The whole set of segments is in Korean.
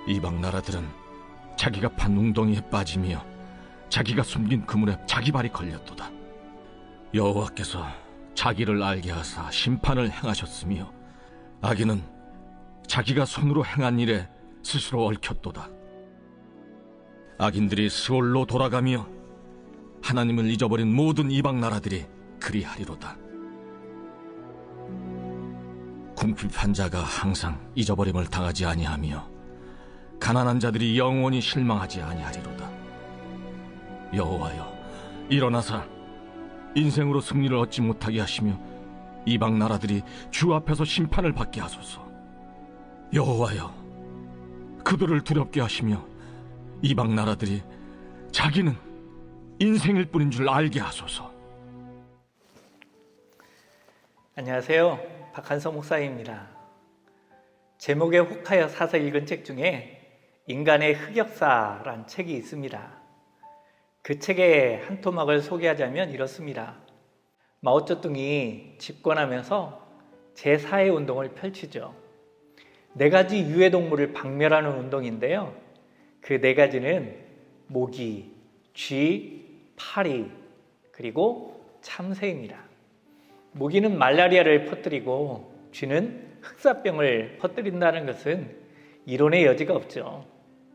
이방 나라들은 자기가 판 웅덩이에 빠지며 자기가 숨긴 그물에 자기 발이 걸렸도다. 여호와께서 자기를 알게 하사 심판을 행하셨으며 악인은 자기가 손으로 행한 일에 스스로 얽혔도다. 악인들이 스올로 돌아가며 하나님을 잊어버린 모든 이방 나라들이 그리하리로다. 궁핍한 자가 항상 잊어버림을 당하지 아니하며 가난한 자들이 영원히 실망하지 아니하리로다. 여호와여, 일어나사 인생으로 승리를 얻지 못하게 하시며 이방 나라들이 주 앞에서 심판을 받게 하소서. 여호와여, 그들을 두렵게 하시며 이방 나라들이 자기는 인생일 뿐인 줄 알게 하소서. 안녕하세요. 박한서 목사입니다. 제목에 혹하여 사서 읽은 책 중에 인간의 흑역사란 책이 있습니다. 그 책의 한 토막을 소개하자면 이렇습니다. 마오쩌둥이 집권하면서 제4의 운동을 펼치죠. 4가지 유해동물을 박멸하는 운동인데요. 그 4가지는 모기, 쥐, 파리, 그리고 참새입니다. 모기는 말라리아를 퍼뜨리고 쥐는 흑사병을 퍼뜨린다는 것은 이론의 여지가 없죠.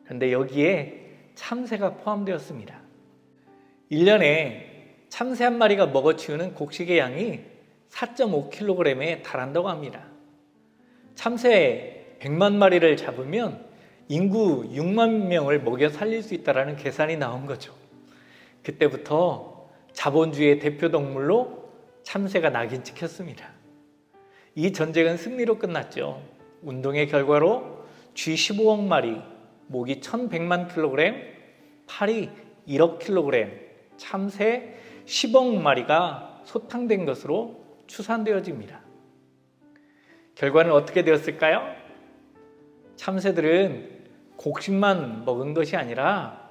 그런데 여기에 참새가 포함되었습니다. 1년에 참새 한 마리가 먹어치우는 곡식의 양이 4.5kg에 달한다고 합니다. 참새 100만 마리를 잡으면 인구 6만 명을 먹여 살릴 수 있다는 계산이 나온 거죠. 그때부터 자본주의의 대표 동물로 참새가 낙인 찍혔습니다. 이 전쟁은 승리로 끝났죠. 운동의 결과로 쥐 15억 마리, 모기 1100만 킬로그램, 파리 1억 킬로그램, 참새 10억 마리가 소탕된 것으로 추산되어집니다. 결과는 어떻게 되었을까요? 참새들은 곡식만 먹은 것이 아니라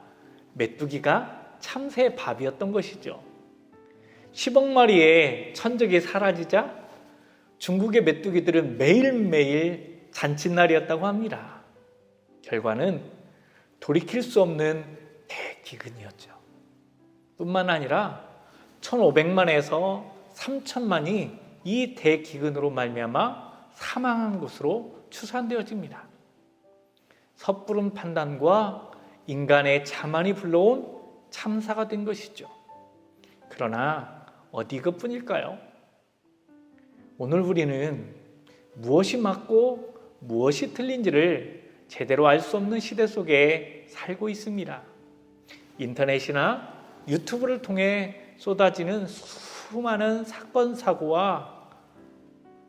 메뚜기가 참새의 밥이었던 것이죠. 10억 마리의 천적이 사라지자 중국의 메뚜기들은 매일매일 잔칫날이었다고 합니다. 결과는 돌이킬 수 없는 대기근이었죠. 뿐만 아니라 1500만에서 3000만이 이 대기근으로 말미암아 사망한 것으로 추산되어집니다. 섣부른 판단과 인간의 자만이 불러온 참사가 된 것이죠. 그러나 어디 그뿐일까요? 오늘 우리는 무엇이 맞고 무엇이 틀린지를 제대로 알 수 없는 시대 속에 살고 있습니다. 인터넷이나 유튜브를 통해 쏟아지는 수많은 사건, 사고와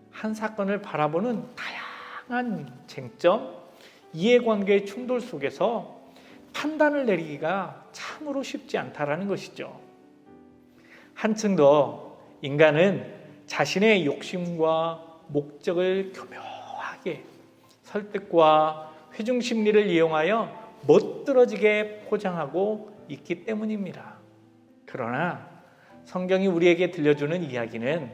한 사건을 바라보는 다양한 쟁점, 이해관계의 충돌 속에서 판단을 내리기가 참으로 쉽지 않다라는 것이죠. 한층 더 인간은 자신의 욕심과 목적을 교묘하게 설득과 회중심리를 이용하여 멋들어지게 포장하고 있기 때문입니다. 그러나 성경이 우리에게 들려주는 이야기는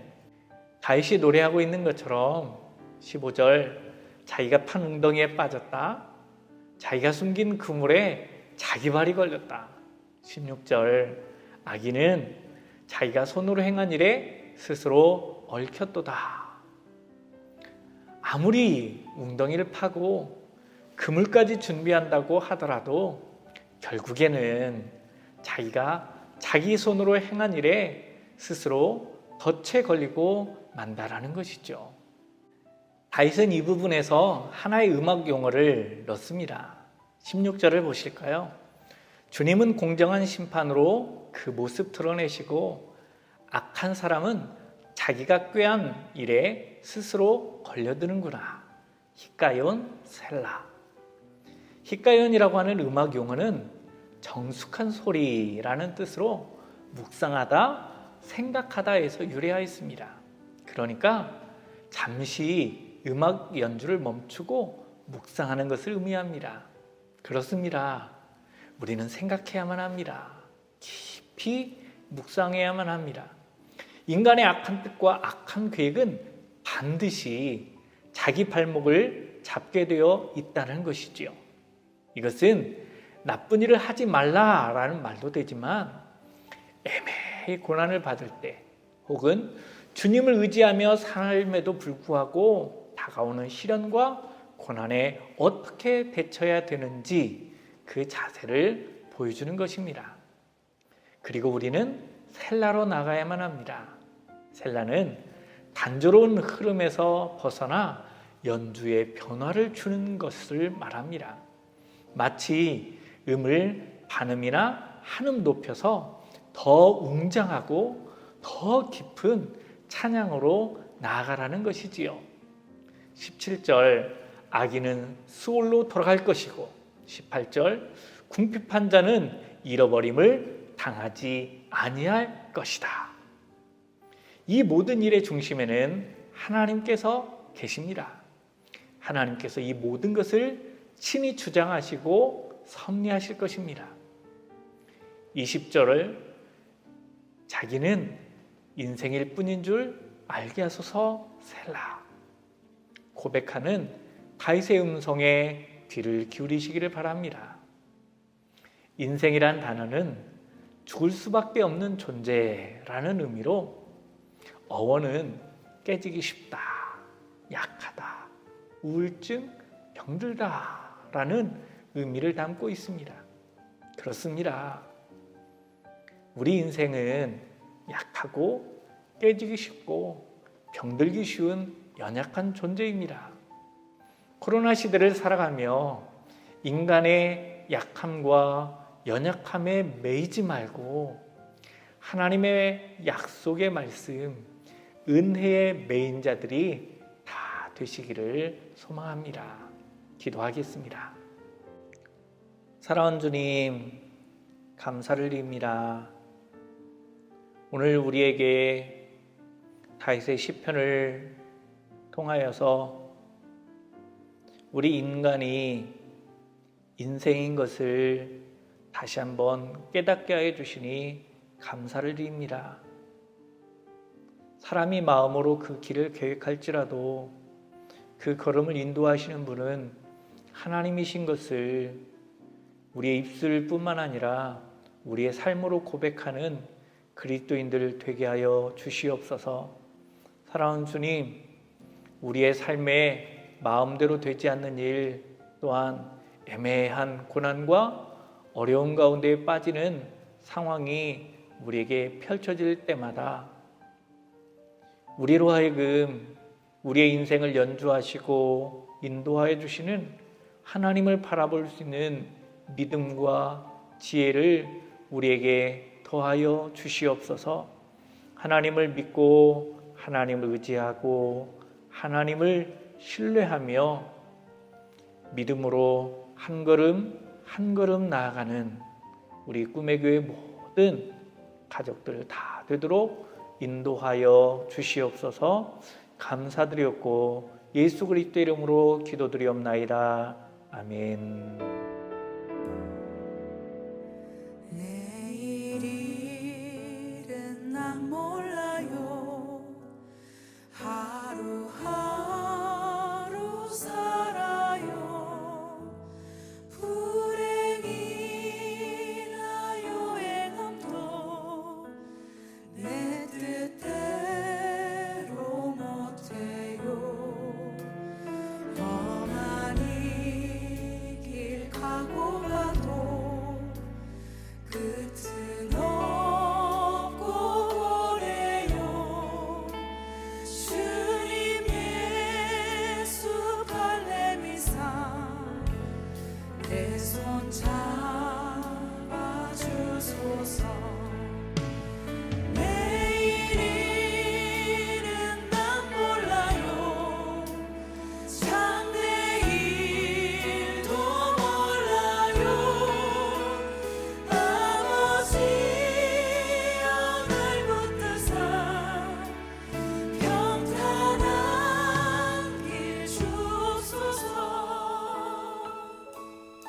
다윗이 노래하고 있는 것처럼 15절 자기가 판 웅덩이에 빠졌다. 자기가 숨긴 그물에 자기 발이 걸렸다. 16절 악인은 자기가 손으로 행한 일에 스스로 얽혔도다. 아무리 웅덩이를 파고 그물까지 준비한다고 하더라도 결국에는 자기가 자기 손으로 행한 일에 스스로 덫에 걸리고 만다라는 것이죠. 다윗은 이 부분에서 하나의 음악 용어를 넣습니다. 16절을 보실까요? 주님은 공정한 심판으로 그 모습 드러내시고 악한 사람은 자기가 꾀한 일에 스스로 걸려드는구나. 히카연 셀라. 히카연이라고 하는 음악 용어는 정숙한 소리라는 뜻으로 묵상하다, 생각하다에서 유래하였습니다. 그러니까 잠시 음악 연주를 멈추고 묵상하는 것을 의미합니다. 그렇습니다. 우리는 생각해야만 합니다. 깊이 묵상해야만 합니다. 인간의 악한 뜻과 악한 계획은 반드시 자기 발목을 잡게 되어 있다는 것이지요. 이것은 나쁜 일을 하지 말라라는 말도 되지만 애매히 고난을 받을 때 혹은 주님을 의지하며 삶에도 불구하고 다가오는 시련과 고난에 어떻게 대처해야 되는지 그 자세를 보여주는 것입니다. 그리고 우리는 셀라로 나가야만 합니다. 셀라는 단조로운 흐름에서 벗어나 연주의 변화를 주는 것을 말합니다. 마치 음을 반음이나 한음 높여서 더 웅장하고 더 깊은 찬양으로 나아가라는 것이지요. 17절 악인은 수올로 돌아갈 것이고 18절 궁핍한 자는 잃어버림을 당하지 아니할 것이다. 이 모든 일의 중심에는 하나님께서 계십니다. 하나님께서 이 모든 것을 친히 주장하시고 섭리하실 것입니다. 20절을 자기는 인생일 뿐인 줄 알게 하소서 셀라. 고백하는 다윗의 음성에 귀를 기울이시기를 바랍니다. 인생이란 단어는 죽을 수밖에 없는 존재라는 의미로 어원은 깨지기 쉽다, 약하다, 우울증, 병들다 라는 의미를 담고 있습니다. 그렇습니다. 우리 인생은 약하고 깨지기 쉽고 병들기 쉬운 연약한 존재입니다. 코로나 시대를 살아가며 인간의 약함과 연약함에 매이지 말고 하나님의 약속의 말씀, 은혜에 매인 자들이 다 되시기를 소망합니다. 기도하겠습니다. 사랑하는 주님, 감사를 드립니다. 오늘 우리에게 다윗의 시편을 통하여서 우리 인간이 인생인 것을 다시 한번 깨닫게 하여 주시니 감사를 드립니다. 사람이 마음으로 그 길을 계획할지라도 그 걸음을 인도하시는 분은 하나님이신 것을 우리의 입술뿐만 아니라 우리의 삶으로 고백하는 그리스도인들 되게 하여 주시옵소서. 사랑하는 주님, 우리의 삶에 마음대로 되지 않는 일 또한 애매한 고난과 어려운 가운데 빠지는 상황이 우리에게 펼쳐질 때마다 우리로 하여금 우리의 인생을 연주하시고 인도하여 주시는 하나님을 바라볼 수 있는 믿음과 지혜를 우리에게 더하여 주시옵소서. 하나님을 믿고 하나님을 의지하고 하나님을 신뢰하며 믿음으로 한 걸음 한 걸음 나아가는 우리 꿈의 교회 모든 가족들 다 되도록 인도하여 주시옵소서. 감사드렸고 예수 그리스도 이름으로 기도드리옵나이다. 아멘. 내일은 난 몰라요. 하루하루 살아요. 불행이나 요행함도 내 뜻대로 못해요. 험한 이 길 가고 가도 끝은 없고 오래요. 주님 예수 발레미상 내 손 잡아주소서.